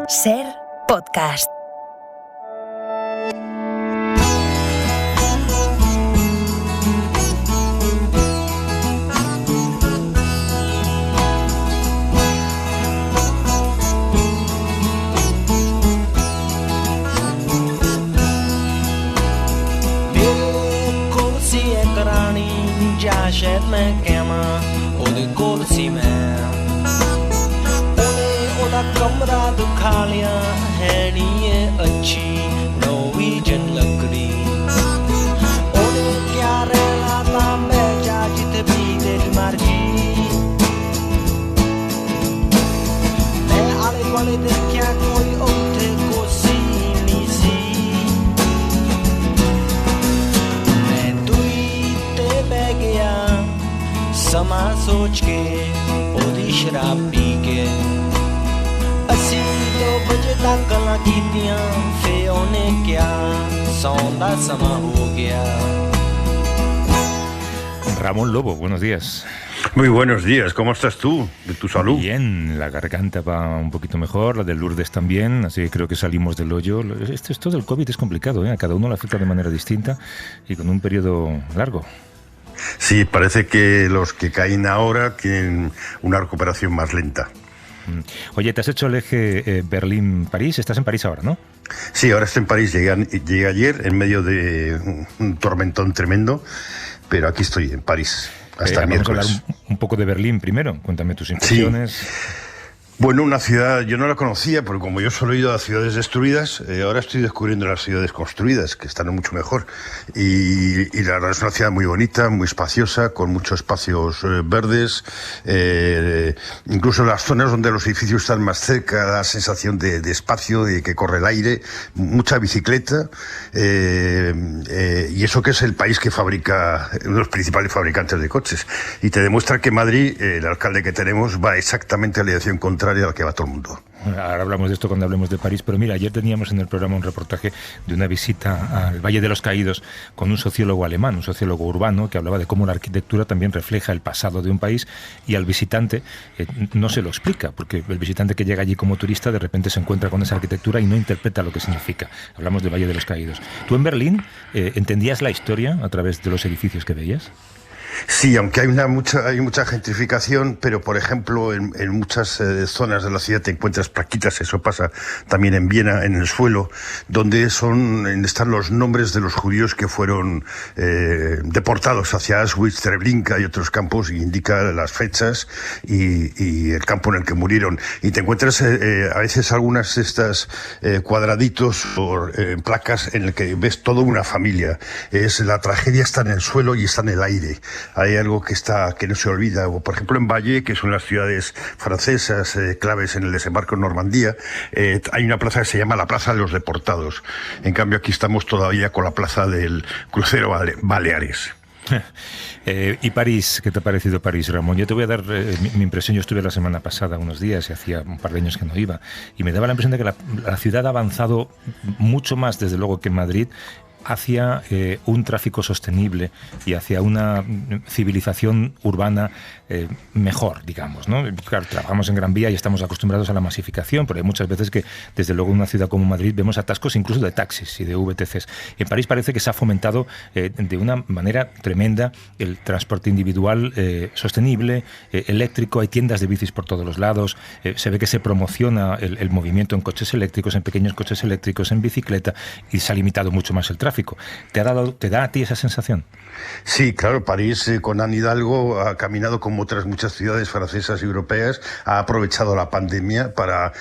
Ser podcast. शायद मैं कहमा ओदे कुर्सी में ओने ओदा कमरा दुखा लिया है नी ये अच्छी नॉर्वेजियन लकड़ी ओने क्या रहना था मैं जा जित भी दिल मर्जी मैं आले वाले दिन क्या कोई उठे कुर्सी नहीं सी मैं तुई ते बह गया समा सोच के ओदी शराब पी के असी 2 बजे तक गल्लां कीतियां फे ओने क्या सौन दा समा हो गया। Ramón Lobo, buenos días. Muy buenos días, ¿cómo estás tú? ¿De tu salud? Bien, la garganta va un poquito mejor, la de Lourdes también, así que creo que salimos del hoyo. Esto del COVID es complicado, ¿eh? A cada uno le afecta de manera distinta y con un periodo largo. Sí, parece que los que caen ahora tienen una recuperación más lenta. Oye, te has hecho el eje Berlín-París, estás en París ahora, ¿no? Sí, ahora estoy en París, llegué ayer en medio de un tormentón tremendo, pero aquí estoy en París hasta el miércoles. Vamos a hablar un poco de Berlín primero, cuéntame tus impresiones. Sí. Bueno, una ciudad, yo no la conocía, porque como yo solo he ido a ciudades destruidas, ahora estoy descubriendo las ciudades construidas, que están mucho mejor. Y la verdad es una ciudad muy bonita, muy espaciosa, con muchos espacios verdes. Incluso las zonas donde los edificios están más cerca, da sensación de espacio, de que corre el aire, mucha bicicleta. Y eso que es el país que fabrica, uno de los principales fabricantes de coches. Y te demuestra que Madrid, el alcalde que tenemos, va exactamente a la dirección contraria a la que va todo el mundo. Ahora hablamos de esto cuando hablemos de París, pero mira, ayer teníamos en el programa un reportaje de una visita al Valle de los Caídos con un sociólogo alemán, un sociólogo urbano, que hablaba de cómo la arquitectura también refleja el pasado de un país y al visitante no se lo explica, porque el visitante que llega allí como turista de repente se encuentra con esa arquitectura y no interpreta lo que significa. Hablamos del Valle de los Caídos. ¿Tú en Berlín entendías la historia a través de los edificios que veías? Sí, aunque hay mucha gentrificación, pero por ejemplo en muchas zonas de la ciudad te encuentras plaquitas, eso pasa también en Viena, en el suelo, donde están los nombres de los judíos que fueron deportados hacia Auschwitz, Treblinka y otros campos, y indica las fechas y el campo en el que murieron. Y te encuentras a veces algunas de estas cuadraditos o placas en el que ves toda una familia. La tragedia está en el suelo y está en el aire. Hay algo que no se olvida, o por ejemplo en Valle, que son las ciudades francesas claves en el desembarco en Normandía, hay una plaza que se llama la Plaza de los Deportados. En cambio aquí estamos todavía con la Plaza del Crucero Baleares. ¿Y París? ¿Qué te ha parecido París, Ramón? Yo te voy a dar mi impresión. Yo estuve la semana pasada unos días y hacía un par de años que no iba, y me daba la impresión de que la ciudad ha avanzado mucho más, desde luego, que en Madrid, hacia un tráfico sostenible y hacia una civilización urbana mejor, digamos, ¿no? Claro, trabajamos en Gran Vía y estamos acostumbrados a la masificación, pero hay muchas veces que, desde luego, en una ciudad como Madrid vemos atascos incluso de taxis y de VTCs. En París parece que se ha fomentado de una manera tremenda el transporte individual sostenible, eléctrico. Hay tiendas de bicis por todos los lados, se ve que se promociona el movimiento en coches eléctricos, en pequeños coches eléctricos, en bicicleta, y se ha limitado mucho más el tráfico. ¿Te da a ti esa sensación? Sí, claro, París con Anne Hidalgo ha caminado como otras muchas ciudades francesas y europeas, ha aprovechado la pandemia para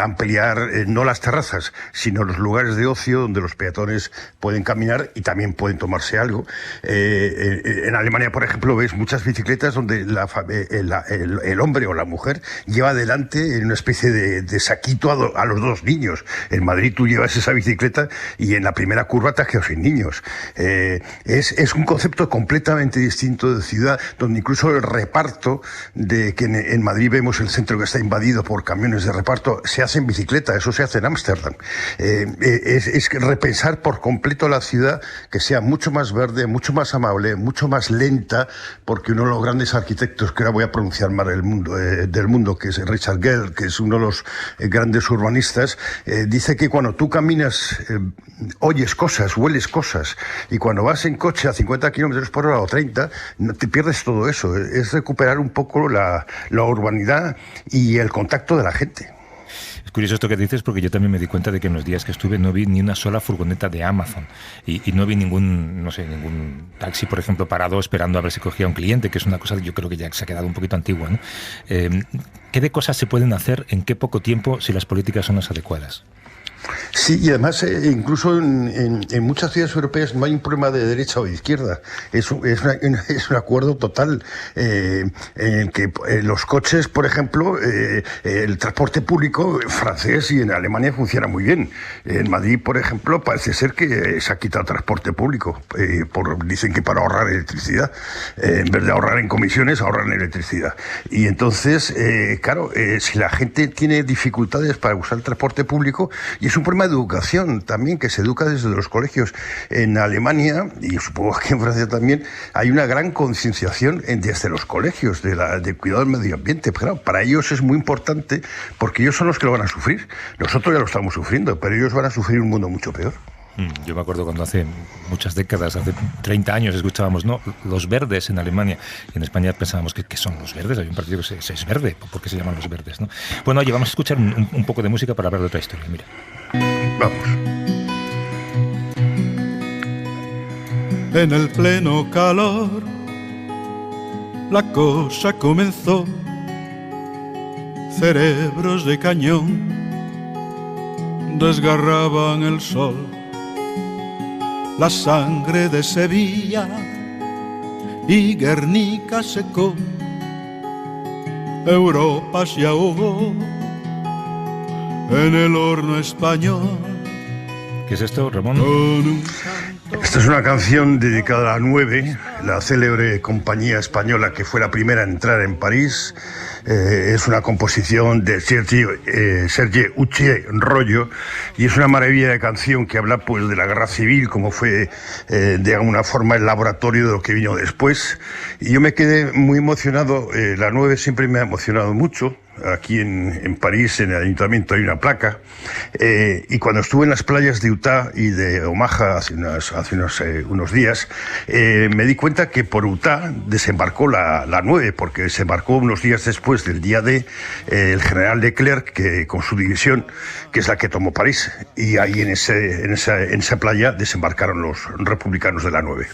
ampliar no las terrazas, sino los lugares de ocio donde los peatones pueden caminar y también pueden tomarse algo. En Alemania, por ejemplo, ves muchas bicicletas donde el hombre o la mujer lleva adelante en una especie de saquito a los 2 niños. En Madrid tú llevas esa bicicleta y en la primera curva te has quedo sin niños. Es un concepto completamente distinto de ciudad, donde incluso el reparto, de que en Madrid vemos el centro que está invadido por camiones de reparto, se hace en bicicleta, eso se hace en Ámsterdam. Es repensar por completo la ciudad, que sea mucho más verde, mucho más amable, mucho más lenta, porque uno de los grandes arquitectos, que ahora voy a pronunciar mal del mundo, que es Richard Gere, que es uno de los grandes urbanistas, dice que cuando tú caminas, oyes cosas, hueles cosas, y cuando vas en coche a 50 kilómetros por hora o 30, no te pierdes todo eso. Es recuperar un poco la urbanidad y el contacto de la gente. Es curioso esto que dices, porque yo también me di cuenta de que en los días que estuve no vi ni una sola furgoneta de Amazon y no vi ningún taxi, por ejemplo, parado esperando a ver si cogía un cliente, que es una cosa que yo creo que ya se ha quedado un poquito antigua, ¿no? ¿Qué de cosas se pueden hacer en qué poco tiempo si las políticas son las adecuadas? Sí, y además incluso en muchas ciudades europeas no hay un problema de derecha o de izquierda. Es un acuerdo total en el que los coches, por ejemplo, el transporte público francés y en Alemania funciona muy bien. En Madrid, por ejemplo, parece ser que se ha quitado transporte público. Dicen que para ahorrar electricidad. En vez de ahorrar en comisiones, ahorran en electricidad. Y entonces, claro, si la gente tiene dificultades para usar el transporte público, y es un problema de educación también, que se educa desde los colegios. En Alemania, y supongo que en Francia también, hay una gran concienciación desde los colegios de cuidado del medio ambiente. Pero claro, para ellos es muy importante, porque ellos son los que lo van a sufrir. Nosotros ya lo estamos sufriendo, pero ellos van a sufrir un mundo mucho peor. Yo me acuerdo cuando hace muchas décadas, hace 30 años, escuchábamos, ¿no?, los verdes en Alemania, y en España pensábamos que son los verdes. Hay un partido que es verde, ¿por qué se llaman los verdes, no? Bueno, oye, vamos a escuchar un poco de música para hablar de otra historia, mira. Vamos. En el pleno calor, la cosa comenzó. Cerebros de cañón desgarraban el sol. La sangre de Sevilla y Guernica secó. Europa se ahogó en el horno español. ¿Qué es esto, Ramón? Esta es una canción dedicada a la 9, la célebre compañía española que fue la primera a entrar en París. Es una composición de Serge Uche-Rollo, y es una maravilla de canción que habla pues de la guerra civil, como fue de alguna forma el laboratorio de lo que vino después. Y yo me quedé muy emocionado. La 9 siempre me ha emocionado mucho. Aquí en París, en el ayuntamiento, hay una placa. Y cuando estuve en las playas de Utah y de Omaha hace unos días, me di cuenta que por Utah desembarcó la 9, porque desembarcó unos días después del día D el general Leclerc, que con su división, que es la que tomó París. Y ahí en esa playa desembarcaron los republicanos de la 9.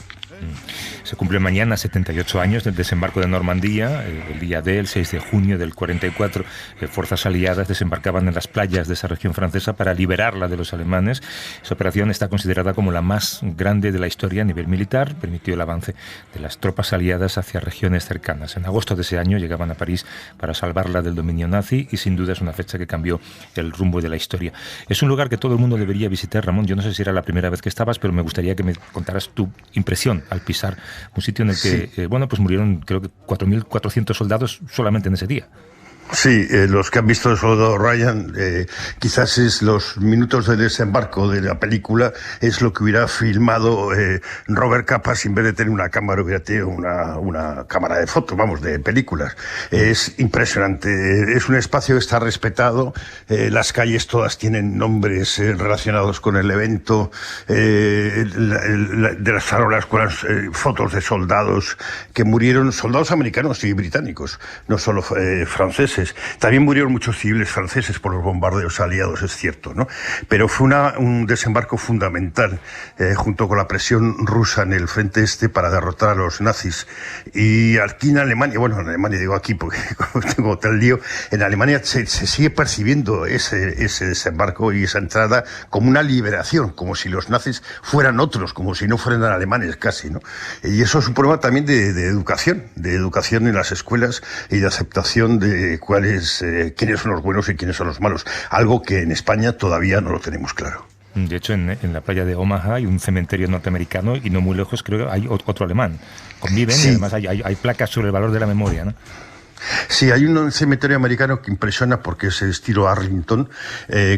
Se cumple mañana 78 años del desembarco de Normandía, el día D, el 6 de junio del 44. Fuerzas aliadas desembarcaban en las playas de esa región francesa para liberarla de los alemanes. Esa operación está considerada como la más grande de la historia a nivel militar. Permitió el avance de las tropas aliadas hacia regiones cercanas. En agosto de ese año llegaban a París para salvarla del dominio nazi, y sin duda es una fecha que cambió el rumbo de la historia. Es un lugar que todo el mundo debería visitar, Ramón. Yo no sé si era la primera vez que estabas, pero me gustaría que me contaras tu impresión al pisar un sitio en el que, sí, pues murieron creo que 4.400 soldados solamente en ese día. Sí, los que han visto el soldado Ryan, quizás es los minutos de desembarco de la película, es lo que hubiera filmado Robert Capa, sin vez de tener una cámara, hubiera tenido una cámara de fotos, vamos, de películas. Es impresionante, es un espacio que está respetado, las calles todas tienen nombres relacionados con el evento, de las farolas con las fotos de soldados que murieron, soldados americanos y británicos, no solo franceses. También murieron muchos civiles franceses por los bombardeos aliados, es cierto, ¿no? Pero fue un desembarco fundamental, junto con la presión rusa en el frente este para derrotar a los nazis. Y aquí en Alemania, bueno, en Alemania digo aquí porque tengo tal lío, en Alemania se sigue percibiendo ese desembarco y esa entrada como una liberación, como si los nazis fueran otros, como si no fueran alemanes casi, ¿no? Y eso es un problema también de educación en las escuelas y de aceptación de quiénes son los buenos y quiénes son los malos, algo que en España todavía no lo tenemos claro. De hecho, en la playa de Omaha hay un cementerio norteamericano y no muy lejos creo que hay otro alemán. Conviven y además hay placas sobre el valor de la memoria, ¿no? Sí, hay un cementerio americano que impresiona porque es estilo Arlington,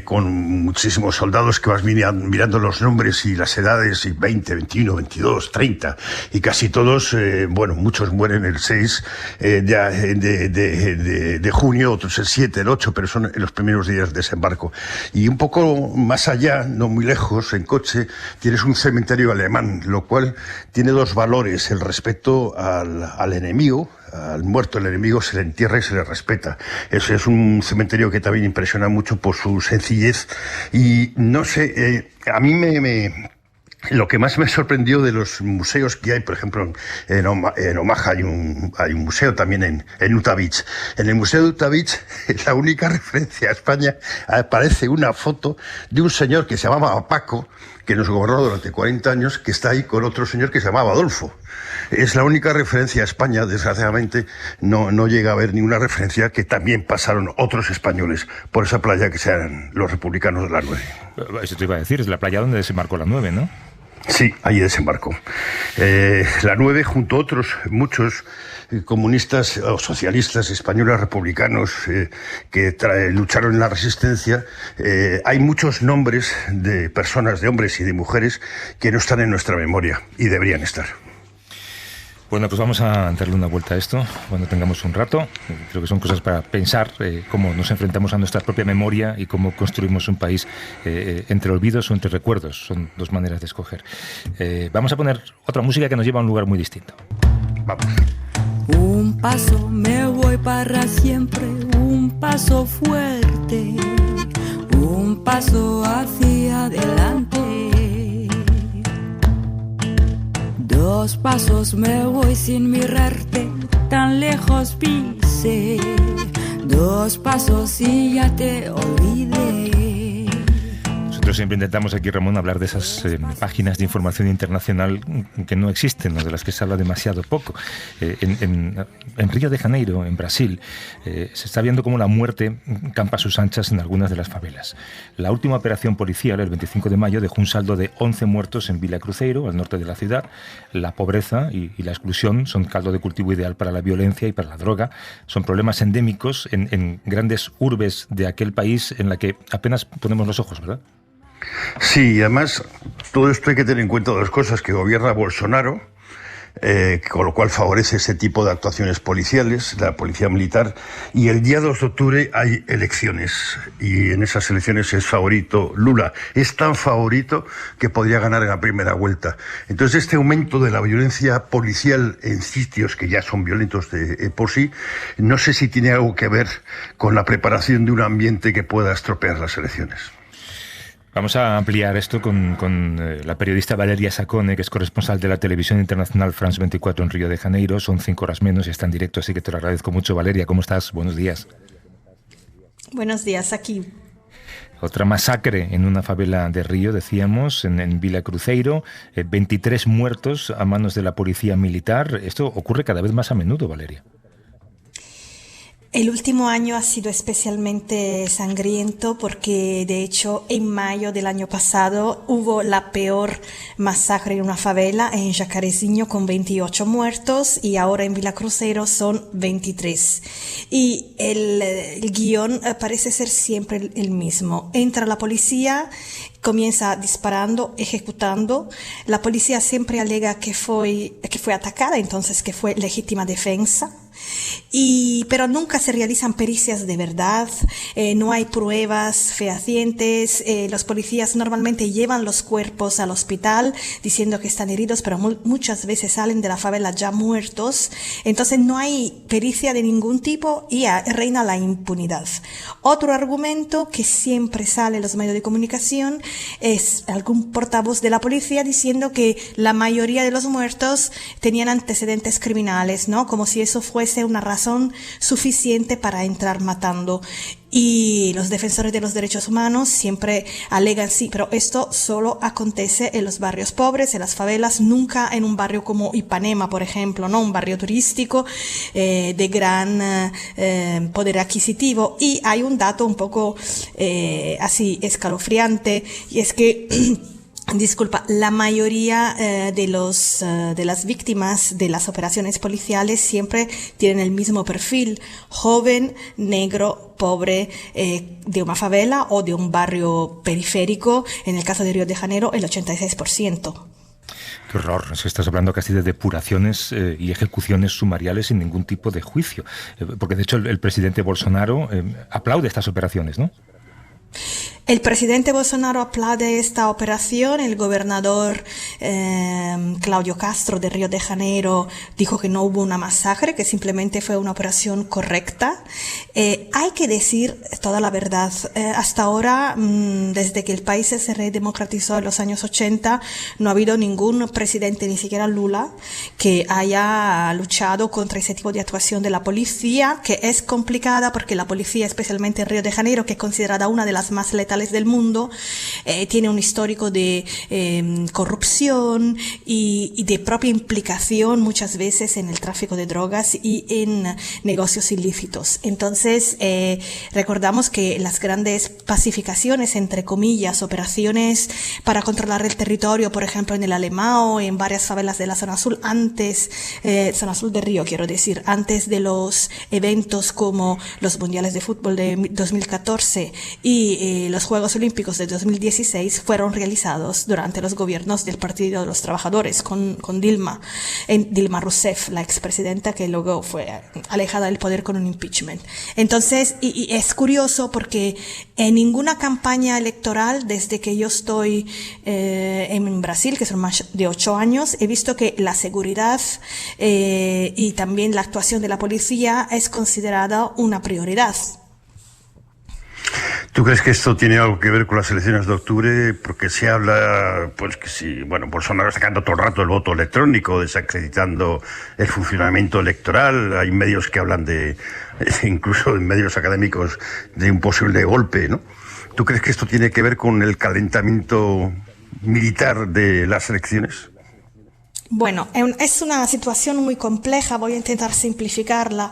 con muchísimos soldados que vas mirando los nombres y las edades, y 20, 21, 22, 30, y casi todos, muchos mueren el 6 de junio, otros el 7, el 8, pero son en los primeros días de desembarco. Y un poco más allá, no muy lejos, en coche, tienes un cementerio alemán, lo cual tiene dos valores: el respeto al enemigo. Al muerto, el enemigo, se le entierra y se le respeta. Eso es un cementerio que también impresiona mucho por su sencillez. Y no sé, a mí lo que más me sorprendió de los museos que hay, por ejemplo, en Omaha hay un museo, también en Utah Beach. En el Museo de Utah Beach, la única referencia a España, aparece una foto de un señor que se llamaba Paco, que nos gobernó durante 40 años, que está ahí con otro señor que se llamaba Adolfo. Es la única referencia a España. Desgraciadamente no llega a haber ninguna referencia que también pasaron otros españoles por esa playa, que sean los republicanos de la 9. Eso te iba a decir, es la playa donde desembarcó la 9, ¿no? Sí, allí desembarcó. La 9, junto a otros muchos comunistas o socialistas españoles republicanos que lucharon en la resistencia, hay muchos nombres de personas, de hombres y de mujeres, que no están en nuestra memoria y deberían estar. Bueno, pues vamos a darle una vuelta a esto cuando tengamos un rato. Creo que son cosas para pensar, cómo nos enfrentamos a nuestra propia memoria y cómo construimos un país entre olvidos o entre recuerdos. Son dos maneras de escoger. Vamos a poner otra música que nos lleva a un lugar muy distinto. Vamos. Un paso me voy para siempre, un paso fuerte, un paso hacia adelante. Dos pasos me voy sin mirarte, tan lejos pisé. Dos pasos y ya te olvidé. Nosotros siempre intentamos aquí, Ramón, hablar de esas páginas de información internacional que no existen, o de las que se habla demasiado poco. En Río de Janeiro, en Brasil, se está viendo cómo la muerte campa a sus anchas en algunas de las favelas. La última operación policial, el 25 de mayo, dejó un saldo de 11 muertos en Vila Cruzeiro, al norte de la ciudad. La pobreza y la exclusión son caldo de cultivo ideal para la violencia y para la droga. Son problemas endémicos en grandes urbes de aquel país en la que apenas ponemos los ojos, ¿verdad? Sí, y además todo esto hay que tener en cuenta dos cosas: que gobierna Bolsonaro, con lo cual favorece ese tipo de actuaciones policiales, la policía militar, y el día 2 de octubre hay elecciones, y en esas elecciones es favorito Lula. Es tan favorito que podría ganar en la primera vuelta. Entonces, este aumento de la violencia policial en sitios que ya son violentos por sí, no sé si tiene algo que ver con la preparación de un ambiente que pueda estropear las elecciones. Vamos a ampliar esto con la periodista Valeria Sacone, que es corresponsal de la televisión internacional France 24 en Río de Janeiro. Son 5 horas menos y está en directo, así que te lo agradezco mucho. Valeria, ¿cómo estás? Buenos días. Buenos días, aquí. Otra masacre en una favela de Río, decíamos, en Vila Cruzeiro. 23 muertos a manos de la policía militar. Esto ocurre cada vez más a menudo, Valeria. El último año ha sido especialmente sangriento porque, de hecho, en mayo del año pasado hubo la peor masacre en una favela en Jacarezinho con 28 muertos, y ahora en Vila Cruzeiro son 23. Y el guión parece ser siempre el mismo. Entra la policía, comienza disparando, ejecutando. La policía siempre alega que fue atacada, entonces que fue legítima defensa. Pero nunca se realizan pericias de verdad, no hay pruebas fehacientes. Los policías normalmente llevan los cuerpos al hospital diciendo que están heridos, pero muchas veces salen de la favela ya muertos. Entonces no hay pericia de ningún tipo y reina la impunidad. Otro argumento que siempre sale en los medios de comunicación es algún portavoz de la policía diciendo que la mayoría de los muertos tenían antecedentes criminales, ¿no? Como si eso fuese parece una razón suficiente para entrar matando. Y los defensores de los derechos humanos siempre alegan, sí, pero esto solo acontece en los barrios pobres, en las favelas, nunca en un barrio como Ipanema, por ejemplo, ¿no? Un barrio turístico de gran poder adquisitivo. Y hay un dato un poco así escalofriante, y es que disculpa, la mayoría de las víctimas de las operaciones policiales siempre tienen el mismo perfil: joven, negro, pobre, de una favela o de un barrio periférico. En el caso de Río de Janeiro, el 86%. Qué horror, es que estás hablando casi de depuraciones y ejecuciones sumariales sin ningún tipo de juicio. Porque de hecho el presidente Bolsonaro aplaude estas operaciones, ¿no? El presidente Bolsonaro aplaude esta operación. El gobernador Cláudio Castro de Río de Janeiro dijo que no hubo una masacre, que simplemente fue una operación correcta. Hay que decir toda la verdad. Hasta ahora, desde que el país se redemocratizó en los años 80, no ha habido ningún presidente, ni siquiera Lula, que haya luchado contra ese tipo de actuación de la policía, que es complicada porque la policía, especialmente en Río de Janeiro, que es considerada una de las más letales del mundo, tiene un histórico de corrupción y de propia implicación muchas veces en el tráfico de drogas y en negocios ilícitos. Entonces, recordamos que las grandes pacificaciones, entre comillas, operaciones para controlar el territorio, por ejemplo en el Alemão, en varias favelas de la zona sur, zona sur de Río, quiero decir, antes de los eventos como los mundiales de fútbol de 2014 y los Juegos Olímpicos de 2016, fueron realizados durante los gobiernos del Partido de los Trabajadores con Dilma Rousseff, la expresidenta que luego fue alejada del poder con un impeachment. Entonces, y es curioso porque en ninguna campaña electoral desde que yo estoy en Brasil, que son más de 8 años, he visto que la seguridad y también la actuación de la policía es considerada una prioridad. ¿Tú crees que esto tiene algo que ver con las elecciones de octubre? Porque se habla, pues que si, bueno, Bolsonaro está sacando todo el rato el voto electrónico, desacreditando el funcionamiento electoral. Hay medios que hablan incluso en medios académicos, de un posible golpe, ¿no? ¿Tú crees que esto tiene que ver con el calentamiento militar de las elecciones? Bueno, es una situación muy compleja, voy a intentar simplificarla.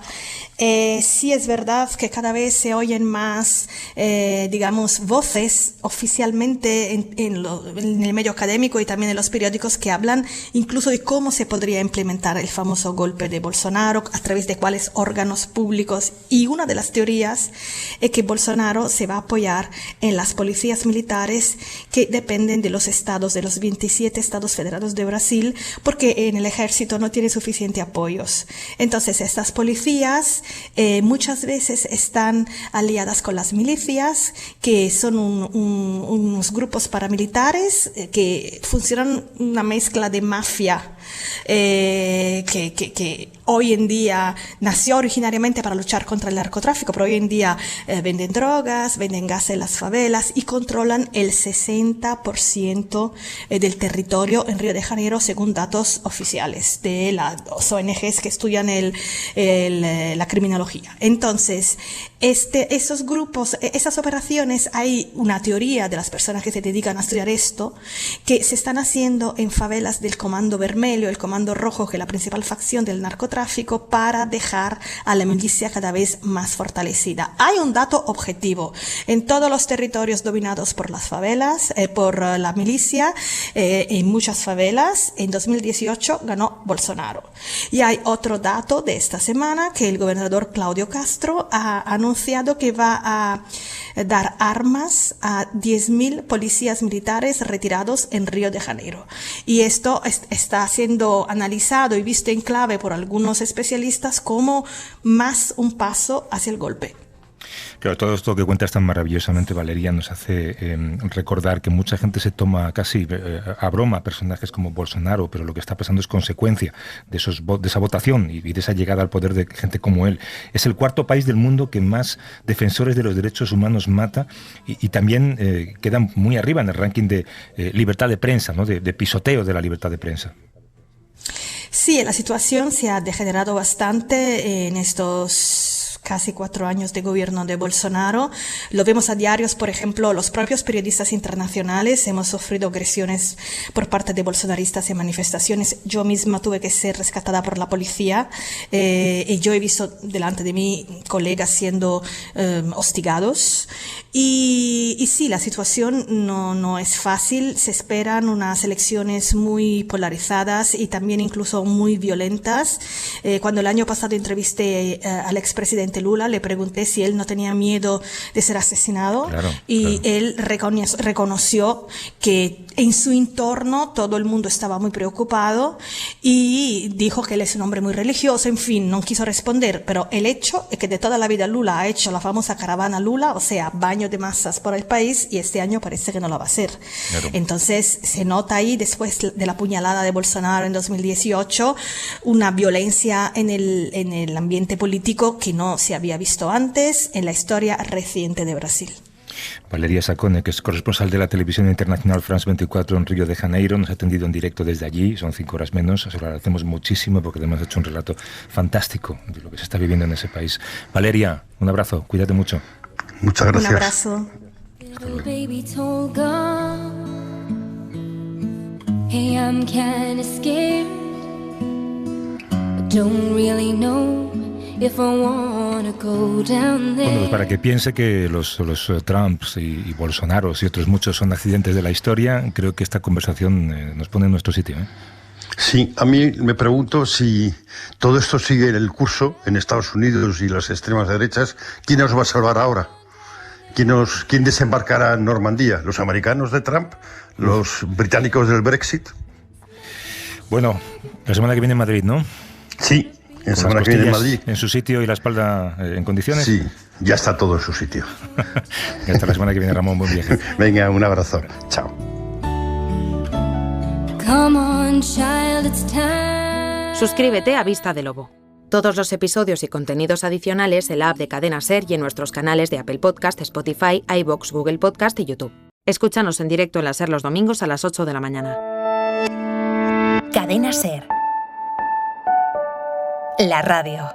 Sí es verdad que cada vez se oyen más, digamos, voces oficialmente en el medio académico y también en los periódicos que hablan incluso de cómo se podría implementar el famoso golpe de Bolsonaro, a través de cuáles órganos públicos. Y una de las teorías es que Bolsonaro se va a apoyar en las policías militares que dependen de los estados, de los 27 estados federados de Brasil, porque en el ejército no tiene suficiente apoyos. Entonces, estas policías muchas veces están aliadas con las milicias, que son unos grupos paramilitares que funcionan una mezcla de mafia, que hoy en día nació originariamente para luchar contra el narcotráfico, pero hoy en día venden drogas, venden gas en las favelas y controlan el 60% del territorio en Río de Janeiro, según datos oficiales de las ONGs que estudian la criminología. Entonces, esos grupos, esas operaciones, hay una teoría de las personas que se dedican a estudiar esto, que se están haciendo en favelas del Comando Vermelho, el Comando Rojo, que es la principal facción del narcotráfico, para dejar a la milicia cada vez más fortalecida. Hay un dato objetivo: en todos los territorios dominados por las favelas, por la milicia, en muchas favelas, en 2018 ganó Bolsonaro. Y hay otro dato de esta semana, que el gobernador Cláudio Castro ha anunciado que va a dar armas a 10.000 policías militares retirados en Río de Janeiro. Y esto está siendo analizado y visto en clave por algunos especialistas como más un paso hacia el golpe. Claro, todo esto que cuentas tan maravillosamente, Valeria, nos hace recordar que mucha gente se toma casi a broma personajes como Bolsonaro, pero lo que está pasando es consecuencia de esa votación y de esa llegada al poder de gente como él. Es el cuarto país del mundo que más defensores de los derechos humanos mata y también quedan muy arriba en el ranking de libertad de prensa, ¿no? de pisoteo de la libertad de prensa. Sí, la situación se ha degenerado bastante en estos casi 4 años de gobierno de Bolsonaro. Lo vemos a diarios, por ejemplo, los propios periodistas internacionales hemos sufrido agresiones por parte de bolsonaristas en manifestaciones. Yo misma tuve que ser rescatada por la policía y yo he visto delante de mí colegas siendo hostigados. Y sí, la situación no es fácil. Se esperan unas elecciones muy polarizadas y también incluso muy violentas. Cuando el año pasado entrevisté al expresidente Lula, le pregunté si él no tenía miedo de ser asesinado, y él reconoció que en su entorno todo el mundo estaba muy preocupado y dijo que él es un hombre muy religioso. En fin, no quiso responder, pero el hecho es que de toda la vida Lula ha hecho la famosa caravana Lula, o sea, baño de masas por el país, y este año parece que no lo va a hacer. Entonces se nota ahí, después de la puñalada de Bolsonaro en 2018, una violencia en el ambiente político que no se había visto antes en la historia reciente de Brasil. Valeria Sacone, que es corresponsal de la televisión internacional France 24 en Río de Janeiro, nos ha atendido en directo desde allí, son 5 horas menos, se lo agradecemos muchísimo porque además ha hecho un relato fantástico de lo que se está viviendo en ese país. Valeria, un abrazo, cuídate mucho. Muchas gracias. Un abrazo. Bueno, pues para que piense que los Trumps y Bolsonaros y otros muchos son accidentes de la historia, creo que esta conversación nos pone en nuestro sitio, ¿eh? Sí, a mí me pregunto si todo esto sigue el curso en Estados Unidos y las extremas derechas, ¿quién nos va a salvar ahora? ¿Quién desembarcará en Normandía? ¿Los americanos de Trump? ¿Los británicos del Brexit? Bueno, la semana que viene en Madrid, ¿no? Sí, la semana que viene en Madrid. ¿En su sitio y la espalda en condiciones? Sí, ya está todo en su sitio. Hasta la semana que viene, Ramón, buen viaje. Venga, un abrazo. Chao. Suscríbete a Vista de Lobo. Todos los episodios y contenidos adicionales en la app de Cadena SER y en nuestros canales de Apple Podcast, Spotify, iVoox, Google Podcast y YouTube. Escúchanos en directo en la SER los domingos a las 8 de la mañana. Cadena SER. La radio.